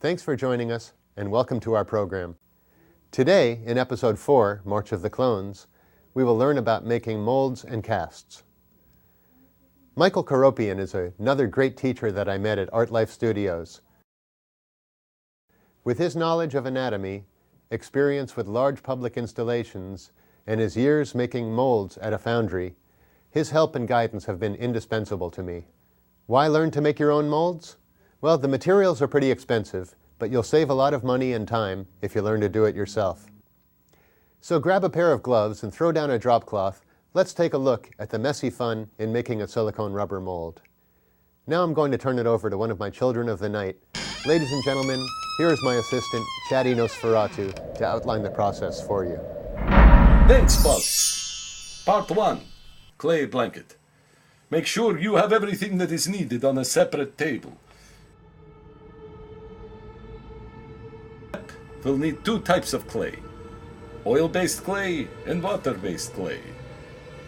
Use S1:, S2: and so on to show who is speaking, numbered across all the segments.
S1: Thanks for joining us, and welcome to our program. Today, in Episode 4, March of the Clones, we will learn about making molds and casts. Michael Karopian is another great teacher that I met at Art Life Studios. With his knowledge of anatomy, experience with large public installations, and his years making molds at a foundry, his help and guidance have been indispensable to me. Why learn to make your own molds? Well, the materials are pretty expensive, but you'll save a lot of money and time if you learn to do it yourself. So grab a pair of gloves and throw down a drop cloth. Let's take a look at the messy fun in making a silicone rubber mold. Now I'm going to turn it over to one of my children of the night. Ladies and gentlemen, here is my assistant, Chatty Nosferatu, to outline the process for you.
S2: Thanks, boss. Part 1. Clay blanket. Make sure you have everything that is needed on a separate table. We'll need 2 types of clay. Oil-based clay and water-based clay.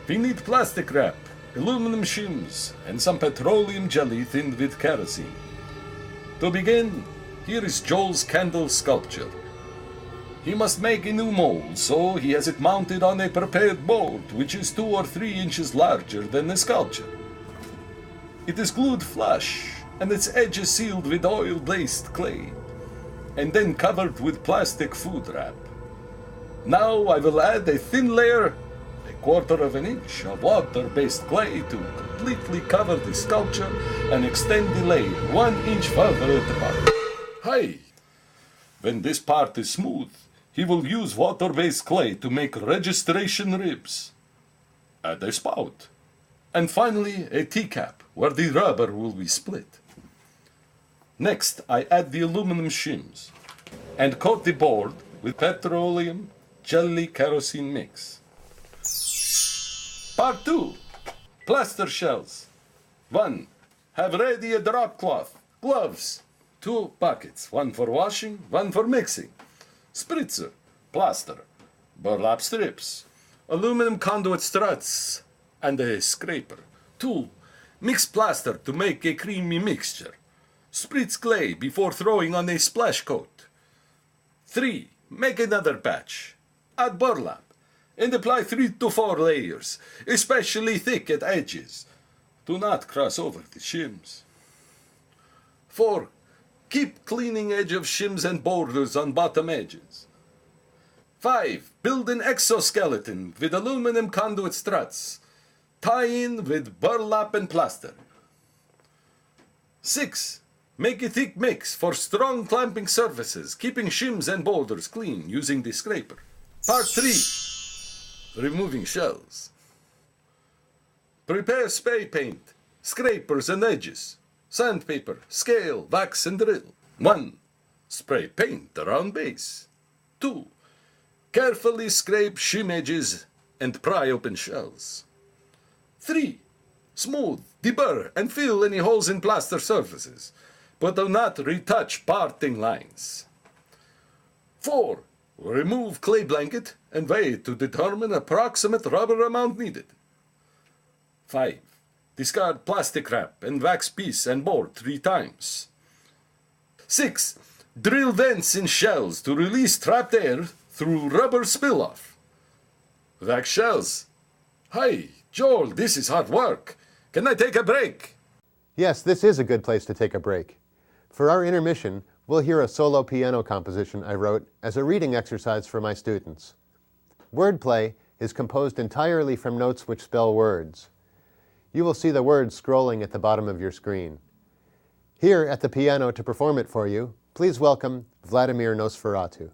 S2: We need plastic wrap, aluminum shims, and some petroleum jelly thinned with kerosene. To begin, here is Joel's candle sculpture. He must make a new mold, so he has it mounted on a prepared board, which is 2 or 3 inches larger than the sculpture. It is glued flush, and its edges sealed with oil-based clay, and then covered with plastic food wrap. Now I will add a thin layer, 1/4 inch of water-based clay to completely cover the sculpture and extend the layer 1 inch further at the bottom. Hey! When this part is smooth, he will use water-based clay to make registration ribs. Add a spout. And finally, a T-cap, where the rubber will be split. Next, I add the aluminum shims and coat the board with petroleum jelly kerosene mix. Part 2. Plaster shells. 1. Have ready a drop cloth, gloves, 2 buckets, 1 for washing, 1 for mixing, spritzer, plaster, burlap strips, aluminum conduit struts, and a scraper. 2. Mix plaster to make a creamy mixture. Spritz clay before throwing on a splash coat. 3. Make another batch. Add burlap and apply 3 to 4 layers, especially thick at edges. Do not cross over the shims. 4. Keep cleaning edge of shims and borders on bottom edges. 5. Build an exoskeleton with aluminum conduit struts. Tie in with burlap and plaster. 6. Make a thick mix for strong clamping surfaces, keeping shims and borders clean using the scraper. Part 3. Removing shells. Prepare spray paint, scrapers and edges, sandpaper, scale, wax and drill. 1. Spray paint around base. 2. Carefully scrape shim edges and pry open shells. 3. Smooth, deburr and fill any holes in plaster surfaces, but do not retouch parting lines. 4. Remove clay blanket and weigh it to determine approximate rubber amount needed. 5. Discard plastic wrap and wax piece and board 3 times. 6. Drill vents in shells to release trapped air through rubber spill-off. Wax shells. Hi, Joel, this is hard work. Can I take a break?
S1: Yes, this is a good place to take a break. For our intermission, we'll hear a solo piano composition I wrote as a reading exercise for my students. Wordplay is composed entirely from notes which spell words. You will see the words scrolling at the bottom of your screen. Here at the piano to perform it for you, please welcome Vladimir Nosferatu.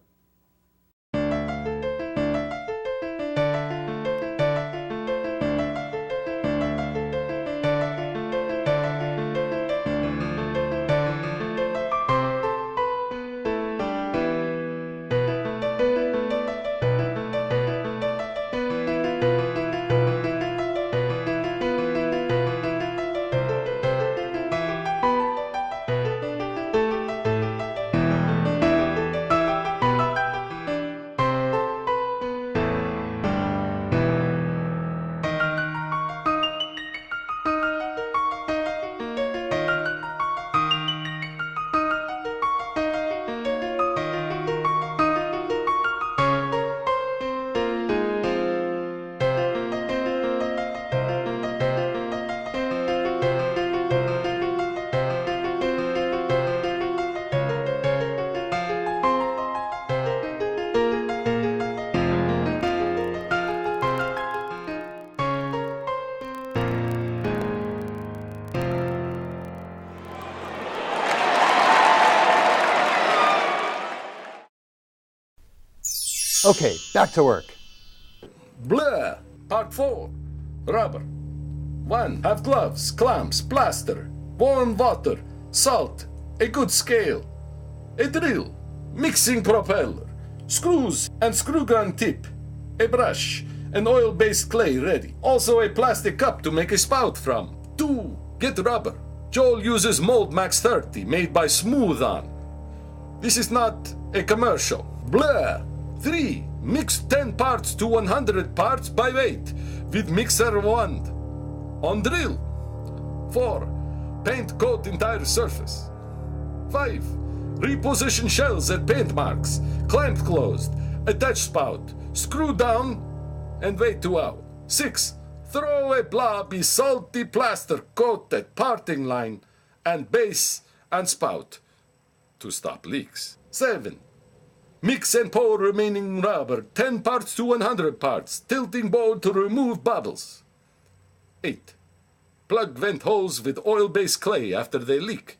S1: Okay, back to work.
S2: Blah. Part 4. Rubber. 1. Have gloves, clamps, plaster, warm water, salt, a good scale, a drill, mixing propeller, screws and screw gun tip, a brush, an oil-based clay ready. Also a plastic cup to make a spout from. 2. Get rubber. Joel uses Mold Max 30 made by Smooth On. This is not a commercial. Blah. 3. Mix 10 parts to 100 parts by weight with mixer wand. On drill. 4. Paint coat entire surface. 5. Reposition shells at paint marks. Clamp closed. Attach spout. Screw down and wait 2 hours. 6. Throw a blobby salty plaster coat at parting line and base and spout to stop leaks. 7. Mix and pour remaining rubber 10 parts to 100 parts. Tilting board to remove bubbles. 8. Plug vent holes with oil-based clay after they leak.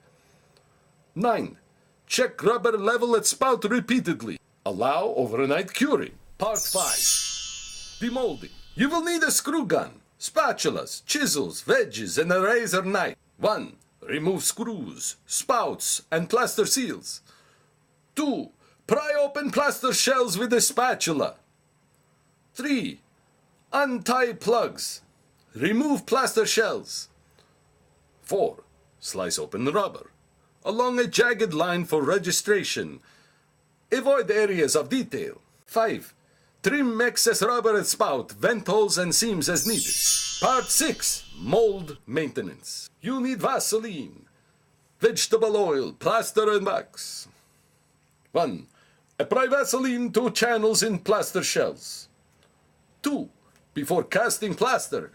S2: 9. Check rubber level at spout repeatedly. Allow overnight curing. Part 5. Demolding. You will need a screw gun, spatulas, chisels, wedges, and a razor knife. 1. Remove screws, spouts, and plaster seals. 2. Pry open plaster shells with a spatula. 3. Untie plugs. Remove plaster shells. 4. Slice open rubber along a jagged line for registration. Avoid areas of detail. 5. Trim excess rubber at spout, vent holes and seams as needed. Part 6. Mold maintenance. You need Vaseline, vegetable oil, plaster and wax. 1. Apply Vaseline to channels in plaster shells. 2. Before casting plaster,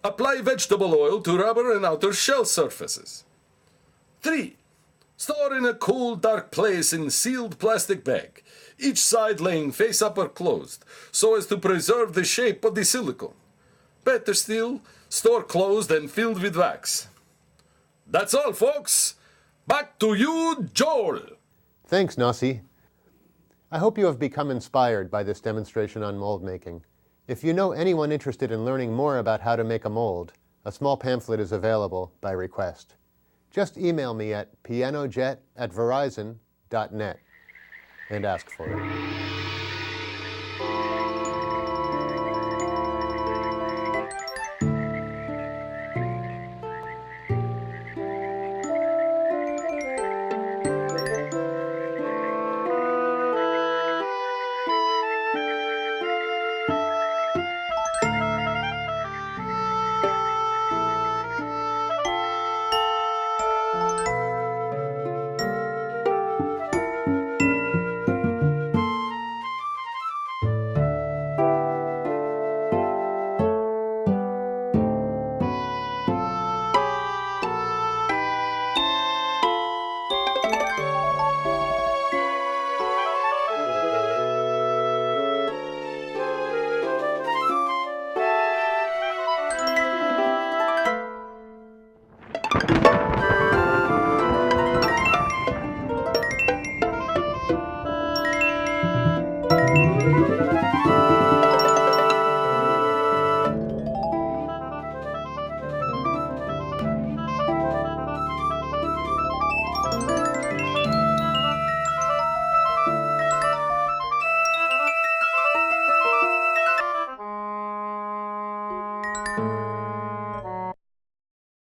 S2: apply vegetable oil to rubber and outer shell surfaces. 3. Store in a cool, dark place in sealed plastic bag, each side laying face up or closed, so as to preserve the shape of the silicone. Better still, store closed and filled with wax. That's all, folks. Back to you, Joel.
S1: Thanks, Nossi. I hope you have become inspired by this demonstration on mold making. If you know anyone interested in learning more about how to make a mold, a small pamphlet is available by request. Just email me at pianojet@verizon.net and ask for it.